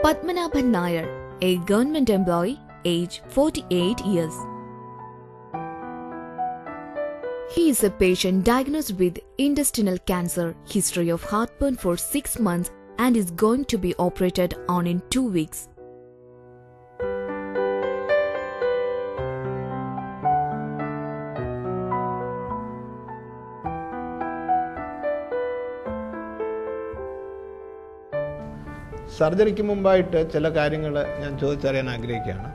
Padmanabhan Nair, a government employee, age 48 years. He is a patient diagnosed with intestinal cancer, history of heartburn for 6 months, and is going to be operated on in 2 weeks. സർജറിക്ക് മുമ്പായിട്ട് ചില കാര്യങ്ങൾ ഞാൻ ചോദിച്ചറിയാൻ ആഗ്രഹിക്കുകയാണ്.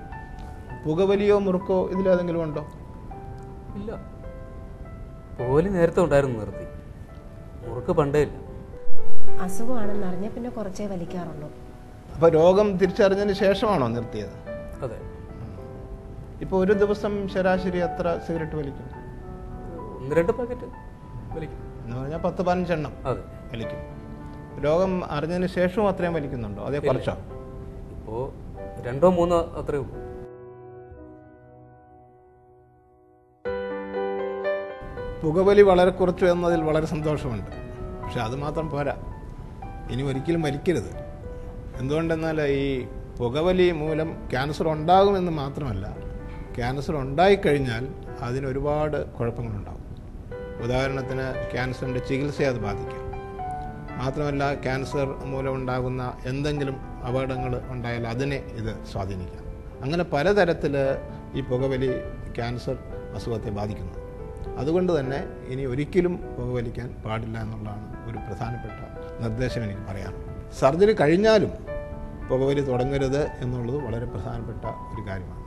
പുകവലിയോ മുറുക്കോ ഇതിലേതെങ്കിലും ഉണ്ടോ? ഇല്ല. പുകവലി നേരത്തെ ഉണ്ടായിരുന്നു, നിർത്തി. മുറുക്ക് പണ്ടേ ഇല്ല. അസുഖമാണെന്ന് അറിഞ്ഞ പിന്നെ കുറച്ചേ വലിക്കാറുള്ളൂ. അപ്പോൾ രോഗം തിരിച്ചറിഞ്ഞതിന് ശേഷമാണോ നിർത്തിയത്? അതെ. ഇപ്പോൾ ഒരു ദിവസം ശരാശരി എത്ര സിഗരറ്റ് വലിക്കും? 1-2 പാക്കറ്റ് വലിക്കും. എന്ന് പറഞ്ഞാൽ 10-15 എണ്ണം അതെ വലിക്കും. രോഗം അറിഞ്ഞതിന് ശേഷവും അത്രയും വലിക്കുന്നുണ്ടോ? അതേ കുറച്ചോ? ഇപ്പോൾ 2-3 അത്രേ ഉള്ളൂ. പുകവലി വളരെ കുറച്ചു എന്നതിൽ വളരെ സന്തോഷമുണ്ട്. പക്ഷെ അത് മാത്രം പോരാ, ഇനി ഒരിക്കലും വലിക്കരുത്. എന്തുകൊണ്ടെന്നാൽ ഈ പുകവലി മൂലം ക്യാൻസർ ഉണ്ടാകുമെന്ന് മാത്രമല്ല, ക്യാൻസർ ഉണ്ടായിക്കഴിഞ്ഞാൽ അതിനൊരുപാട് കുഴപ്പങ്ങളുണ്ടാകും. ഉദാഹരണത്തിന് ക്യാൻസറിൻ്റെ ചികിത്സയെ അത് ബാധിക്കാം. മാത്രമല്ല, ക്യാൻസർ മൂലമുണ്ടാകുന്ന എന്തെങ്കിലും അപകടങ്ങൾ ഉണ്ടായാൽ അതിനെ ഇത് സ്വാധീനിക്കാം. അങ്ങനെ പലതരത്തിൽ ഈ പുകവലി ക്യാൻസർ അസുഖത്തെ ബാധിക്കുന്നു. അതുകൊണ്ട് തന്നെ ഇനി ഒരിക്കലും പുകവലിക്കാൻ പാടില്ല എന്നുള്ളതാണ് ഒരു പ്രധാനപ്പെട്ട നിർദ്ദേശം എനിക്ക് പറയാം. സർജറി കഴിഞ്ഞാലും പുകവലി തുടങ്ങരുത് എന്നുള്ളത് വളരെ പ്രധാനപ്പെട്ട ഒരു കാര്യമാണ്.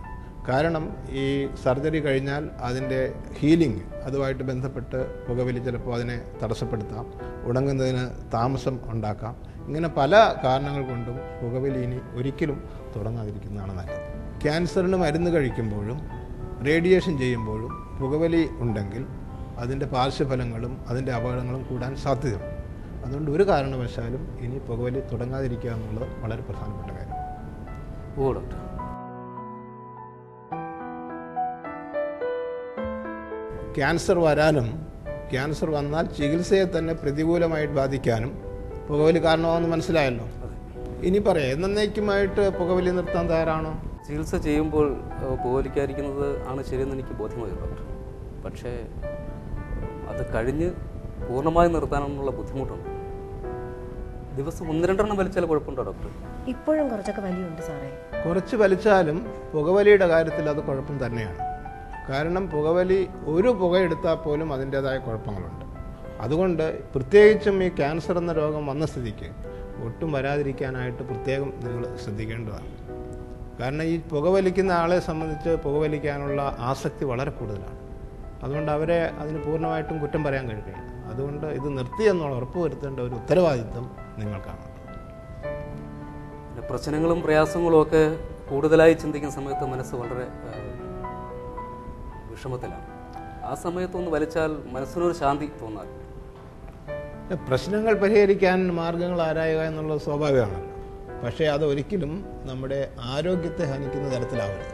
കാരണം ഈ സർജറി കഴിഞ്ഞാൽ അതിൻ്റെ ഹീലിംഗ് അതുമായിട്ട് ബന്ധപ്പെട്ട് പുകവലി ചിലപ്പോൾ അതിനെ തടസ്സപ്പെടുത്താം, ഉണങ്ങുന്നതിന് താമസം ഉണ്ടാക്കാം. ഇങ്ങനെ പല കാരണങ്ങൾ കൊണ്ടും പുകവലി ഇനി ഒരിക്കലും തുടങ്ങാതിരിക്കുന്നതാണ് നല്ലത്. ക്യാൻസറിന് മരുന്ന് കഴിക്കുമ്പോഴും റേഡിയേഷൻ ചെയ്യുമ്പോഴും പുകവലി ഉണ്ടെങ്കിൽ അതിൻ്റെ പാർശ്വഫലങ്ങളും അതിൻ്റെ അപകടങ്ങളും കൂടാൻ സാധ്യതയുണ്ട്. അതുകൊണ്ട് ഒരു കാരണവശാലും ഇനി പുകവലി തുടങ്ങാതിരിക്കുക എന്നുള്ളത് വളരെ പ്രധാനപ്പെട്ട കാര്യം. ഓ ഡോക്ടർ, ക്യാൻസർ വരാനും ക്യാൻസർ വന്നാൽ ചികിത്സയെ തന്നെ പ്രതികൂലമായിട്ട് ബാധിക്കാനും പുകവലി കാരണമാണെന്ന് മനസ്സിലായല്ലോ. ഇനി പറയാം, എന്നേക്കുമായിട്ട് പുകവലി നിർത്താൻ തയ്യാറാണോ? ചികിത്സ ചെയ്യുമ്പോൾ പുകവലിക്കാതിരിക്കുന്നത് ആണ് ശരിയെന്ന് എനിക്ക് ബോധ്യമായി ഡോക്ടർ. പക്ഷേ അത് കഴിഞ്ഞ് പൂർണ്ണമായി നിർത്താനുള്ള ബുദ്ധിമുട്ടുണ്ട്. ദിവസം 1-2 എണ്ണം വലിച്ചാൽ കുഴപ്പമുണ്ടോ ഡോക്ടർ? ഇപ്പോഴും കുറച്ചൊക്കെ വലിയുണ്ട് സാറേ. കുറച്ച് വലിച്ചാലും പുകവലിയുടെ കാര്യത്തിൽ അത് കുഴപ്പം തന്നെയാണ്. കാരണം പുകവലി ഒരു പുകയെടുത്താൽ പോലും അതിൻ്റേതായ കുഴപ്പങ്ങളുണ്ട്. അതുകൊണ്ട് പ്രത്യേകിച്ചും ഈ ക്യാൻസർ എന്ന രോഗം വന്ന സ്ഥിതിക്ക് ഒട്ടും വരാതിരിക്കാനായിട്ട് പ്രത്യേകം നിങ്ങൾ ശ്രദ്ധിക്കേണ്ടതാണ്. കാരണം ഈ പുകവലിക്കുന്ന ആളെ സംബന്ധിച്ച് പുകവലിക്കാനുള്ള ആസക്തി വളരെ കൂടുതലാണ്. അതുകൊണ്ട് അവരെ അതിന് പൂർണ്ണമായിട്ടും കുറ്റം പറയാൻ കഴിയില്ല. അതുകൊണ്ട് ഇത് നിർത്തി എന്നുള്ള ഉറപ്പുവരുത്തേണ്ട ഒരു ഉത്തരവാദിത്വം നിങ്ങൾക്കാണ്. പ്രശ്നങ്ങളും പ്രയാസങ്ങളും ഒക്കെ കൂടുതലായി ചിന്തിക്കുന്ന സമയത്ത് മനസ്സ് വളരെ വിഷമത്തിലാണ്. ആ സമയത്തൊന്ന് വലിച്ചാൽ മനസ്സിനൊരു ശാന്തി തോന്നാൻ. പ്രശ്നങ്ങൾ പരിഹരിക്കാൻ മാർഗങ്ങൾ ആരായുക എന്നുള്ളത് സ്വാഭാവികമാണല്ലോ. പക്ഷേ അതൊരിക്കലും നമ്മുടെ ആരോഗ്യത്തെ ഹനിക്കുന്ന തരത്തിലാവരുത്.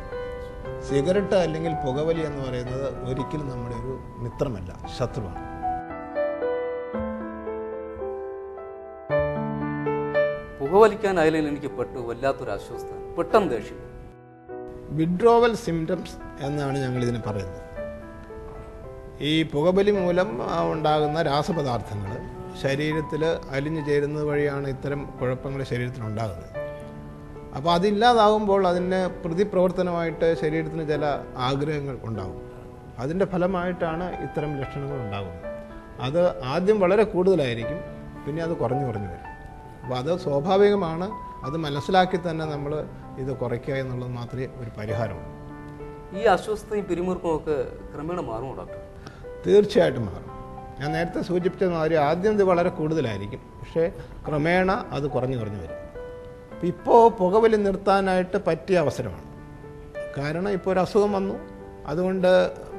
സിഗരറ്റ് അല്ലെങ്കിൽ പുകവലി എന്ന് പറയുന്നത് ഒരിക്കലും നമ്മുടെ ഒരു മിത്രമല്ല, ശത്രുവാണ്. പുകവലിക്കാനായാലും എനിക്ക് വല്ലാത്തൊരു അസ്വസ്ഥത, പെട്ടെന്ന് ദേഷ്യം. വിഡ്രോവൽ സിംറ്റംസ് എന്നാണ് ഞങ്ങൾ ഇതിന് പറയുന്നത്. ഈ പുകവലി മൂലം ഉണ്ടാകുന്ന രാസപദാർത്ഥങ്ങൾ ശരീരത്തിൽ അലിഞ്ഞു ചേരുന്നത് വഴിയാണ് ഇത്തരം കുഴപ്പങ്ങൾ ശരീരത്തിനുണ്ടാകുന്നത്. അപ്പോൾ അതില്ലാതാകുമ്പോൾ അതിന് പ്രതിപ്രവർത്തനമായിട്ട് ശരീരത്തിന് ചില ആഗ്രഹങ്ങൾ ഉണ്ടാകും. അതിൻ്റെ ഫലമായിട്ടാണ് ഇത്തരം ലക്ഷണങ്ങൾ ഉണ്ടാകുന്നത്. അത് ആദ്യം വളരെ കൂടുതലായിരിക്കും, പിന്നെ അത് കുറഞ്ഞു വരും. അപ്പോൾ അത് സ്വാഭാവികമാണ്. അത് മനസ്സിലാക്കി തന്നെ നമ്മൾ ഇത് കുറയ്ക്കുക എന്നുള്ളത് മാത്രമേ ഒരു പരിഹാരമുള്ളൂ. ഈ അസ്വസ്ഥയും പിരിമുറുക്കവും ഒക്കെ ക്രമേണ മാറുമോ ഡോക്ടർ? തീർച്ചയായിട്ടും മാറും. ഞാൻ നേരത്തെ സൂചിപ്പിച്ച മാതിരി ആദ്യം ഇത് വളരെ കൂടുതലായിരിക്കും, പക്ഷേ ക്രമേണ അത് കുറഞ്ഞു വരും. ഇപ്പോൾ പുകവലി നിർത്താനായിട്ട് പറ്റിയ അവസരമാണ്. കാരണം ഇപ്പോൾ ഒരു അസുഖം വന്നു, അതുകൊണ്ട്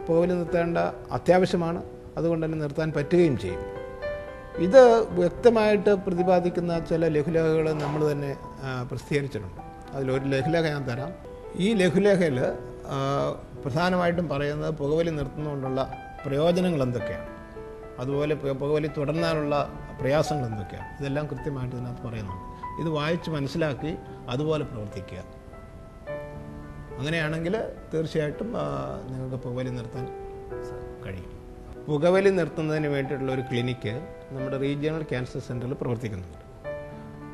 പുകവലി നിർത്തേണ്ട അത്യാവശ്യമാണ്. അതുകൊണ്ട് തന്നെ നിർത്താൻ പറ്റുകയും ചെയ്യും. ഇത് വ്യക്തമായിട്ട് പ്രതിപാദിക്കുന്ന ചില ലഘുലേഖകൾ നമ്മൾ തന്നെ പ്രസിദ്ധീകരിച്ചിട്ടുണ്ട്. അതിലൊരു ലഘുലേഖ ഞാൻ തരാം. ഈ ലഘുലേഖയിൽ പ്രധാനമായിട്ടും പറയുന്നത് പുകവലി നിർത്തുന്നതുകൊണ്ടുള്ള പ്രയോജനങ്ങൾ എന്തൊക്കെയാണ്, അതുപോലെ പുകവലി തുടർന്നാലുള്ള പ്രയാസങ്ങൾ എന്തൊക്കെയാണ്, ഇതെല്ലാം കൃത്യമായിട്ട് ഇതിനകത്ത് പറയുന്നുണ്ട്. ഇത് വായിച്ച് മനസ്സിലാക്കി അതുപോലെ പ്രവർത്തിക്കുക. അങ്ങനെയാണെങ്കിൽ തീർച്ചയായിട്ടും നിങ്ങൾക്ക് പുകവലി നിർത്താൻ കഴിയും. പുകവലി നിർത്തുന്നതിന് വേണ്ടിയിട്ടുള്ള ഒരു ക്ലിനിക്ക് നമ്മുടെ റീജിയണൽ ക്യാൻസർ സെൻ്ററിൽ പ്രവർത്തിക്കുന്നുണ്ട്.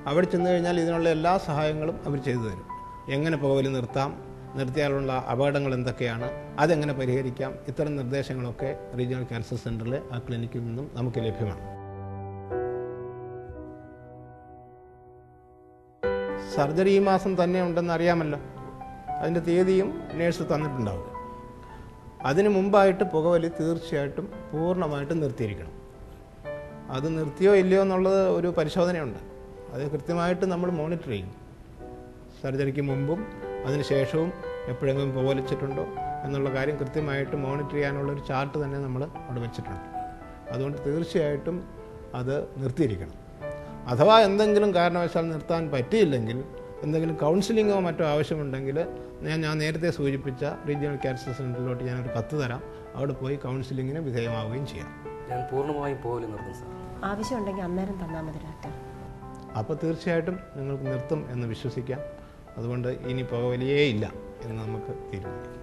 അവിടെ ചെന്ന് കഴിഞ്ഞാൽ ഇതിനുള്ള എല്ലാ സഹായങ്ങളും അവർ ചെയ്തു തരും. എങ്ങനെ പുകവലി നിർത്താം, നിർത്തിയാലുള്ള അപകടങ്ങൾ എന്തൊക്കെയാണ്, അതെങ്ങനെ പരിഹരിക്കാം, ഇത്തരം നിർദ്ദേശങ്ങളൊക്കെ റീജിയണൽ ക്യാൻസർ സെൻ്ററിലെ ആ ക്ലിനിക്കിൽ നിന്നും നമുക്ക് ലഭ്യമാണ്. സർജറി ഈ മാസം തന്നെ ഉണ്ടെന്ന് അറിയാമല്ലോ. അതിൻ്റെ തീയതിയും നേഴ്സ് തന്നിട്ടുണ്ടാവും. അതിനു മുമ്പായിട്ട് പുകവലി തീർച്ചയായിട്ടും പൂർണ്ണമായിട്ടും നിർത്തിയിരിക്കണം. അത് നിർത്തിയോ ഇല്ലയോ എന്നുള്ളത് ഒരു പരിശോധനയുണ്ട്. അത് കൃത്യമായിട്ട് നമ്മൾ മോണിറ്റർ ചെയ്യും. സർജറിക്ക് മുമ്പും അതിന് ശേഷവും എപ്പോഴെങ്കിലും പുകവലിച്ചിട്ടുണ്ടോ എന്നുള്ള കാര്യം കൃത്യമായിട്ട് മോണിറ്റർ ചെയ്യാനുള്ളൊരു ചാർട്ട് തന്നെ നമ്മൾ അവിടെ വെച്ചിട്ടുണ്ട്. അതുകൊണ്ട് തീർച്ചയായിട്ടും അത് നിർത്തിയിരിക്കണം. അഥവാ എന്തെങ്കിലും കാരണവശാൽ നിർത്താൻ പറ്റിയില്ലെങ്കിൽ, എന്തെങ്കിലും കൗൺസിലിങ്ങോ മറ്റോ ആവശ്യമുണ്ടെങ്കിൽ ഞാൻ നേരത്തെ സൂചിപ്പിച്ച റീജിയണൽ ക്യാൻസർ സെൻ്ററിലോട്ട് ഞാനൊരു കത്ത് തരാം. അവിടെ പോയി കൗൺസിലിങ്ങിന് വിധേയമാവുകയും ചെയ്യാം. ഞാൻ പൂർണ്ണമായും പുകവലി നിർത്തും സാർ. ആവശ്യമുണ്ടെങ്കിൽ അന്നേരം തന്നാൽ മതി ഡോക്ടർ. അപ്പോൾ തീർച്ചയായിട്ടും നിങ്ങൾക്ക് നിർത്തും എന്ന് വിശ്വസിക്കാം. അതുകൊണ്ട് ഇനി പുകവലിയേ ഇല്ല എന്ന് നമുക്ക് തീരുമാനിക്കാം.